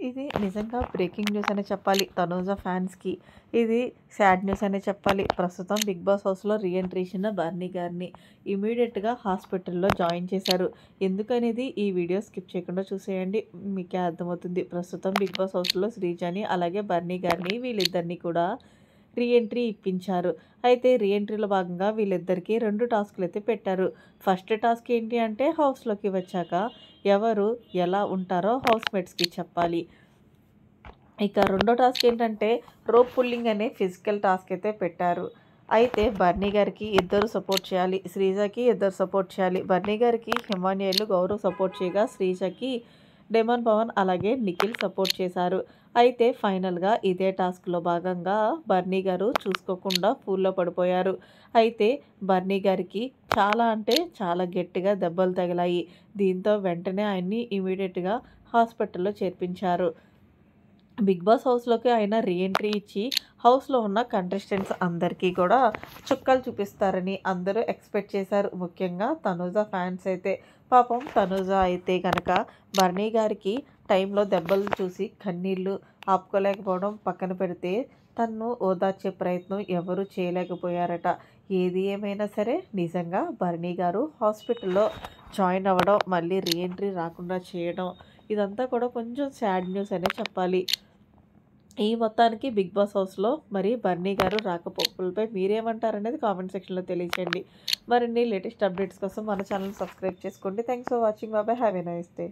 ఇది నిజంగా breaking news అనే చెప్పాలి తనూజ ఫ్యాన్స్‌కి. ఇది సాడ్ న్యూస్ అనే చెప్పాలి. ప్రస్తుతం 'బిగ్ బాస్' హౌస్‌లో రీఎంట్రీ ఇచ్చిన బర్నీ గారిని ఇమ్మీడియేట్‌గా హాస్పిటల్‌లో జాయిన్ చేశారు. ఎందుకనేది ఈ వీడియో స్కిప్ చేయకుండా చూసేయండి. మీకే అర్థమవుతుంది. ప్రస్తుతం 'బిగ్ బాస్' హౌస్‌లో శ్రీజని అలాగే బర్నీ గారిని వీళ్ళిద్దరిని కూడా రీఎంట్రీ ఇప్పించారు. అయితే రీఎంట్రీలో భాగంగా వీళ్ళిద్దరికీ 2 టాస్క్‌లైతే పెట్టారు. ఫస్ట్ టాస్క్ ఏంటి అంటే హౌస్‌లోకి వచ్చాక ఎవరు ఎలా ఉంటారో హౌస్‌మేట్స్‌కి చెప్పాలి. ఇక రెండో టాస్క్ ఏంటంటే రోప్ పుల్లింగ్ అనే ఫిజికల్ టాస్క్ అయితే పెట్టారు. అయితే బర్నీ గారికి ఇద్దరు సపోర్ట్ చేయాలి. శ్రీజకి ఇద్దరు సపోర్ట్ చేయాలి. బర్నీ గారికి హిమానియలు, గౌరవ్ సపోర్ట్ చేయగా శ్రీజకి డెమన్ పవన్ అలాగే నిఖిల్ సపోర్ట్ చేశారు. అయితే ఫైనల్‌గా ఇదే టాస్క్‌లో భాగంగా బర్నీ గారు చూసుకోకుండా పూల్‌లో పడిపోయారు. అయితే బర్నీ గారికి చాలా అంటే చాలా గట్టిగా దెబ్బలు తగిలాయి. దీంతో వెంటనే ఆయన్ని ఇమ్మీడియేట్‌గా హాస్పిటల్‌లో చేర్పించారు. 'బిగ్ బాస్' హౌస్‌లోకి ఆయన రీఎంట్రీ ఇచ్చి హౌస్‌లో ఉన్న కంటెస్టెంట్స్ అందరికీ కూడా చుక్కలు చూపిస్తారని అందరూ ఎక్స్‌పెక్ట్ చేశారు. ముఖ్యంగా తనూజ ఫ్యాన్స్ అయితే. పాపం తనూజ అయితే గనక బర్నీ గారికి టైంలో దెబ్బలు చూసి కన్నీళ్లు ఆపుకోలేకపోవడం పక్కన పెడితే తన్ను ఓదార్చే ప్రయత్నం ఎవరు చేయలేకపోయారట. ఏది ఏమైనా సరే నిజంగా బర్నీ గారు హాస్పిటల్‌లో జాయిన్ అవ్వడం, మళ్ళీ రీఎంట్రీ రాకుండా చేయడం ఇదంతా కూడా కొంచెం సాడ్ న్యూస్ అనే చెప్పాలి. ఈ మొత్తానికి 'బిగ్ బాస్' హౌస్‌లో మరి బర్నీ గారు రాకపోకలపై మీరేమంటారనేది కామెంట్ సెక్షన్‌లో తెలియచేయండి. మరిన్ని లేటెస్ట్ అప్డేట్స్ కోసం మన ఛానల్ సబ్స్క్రైబ్ చేసుకోండి. Thanks for watching. By by. Have a nice day.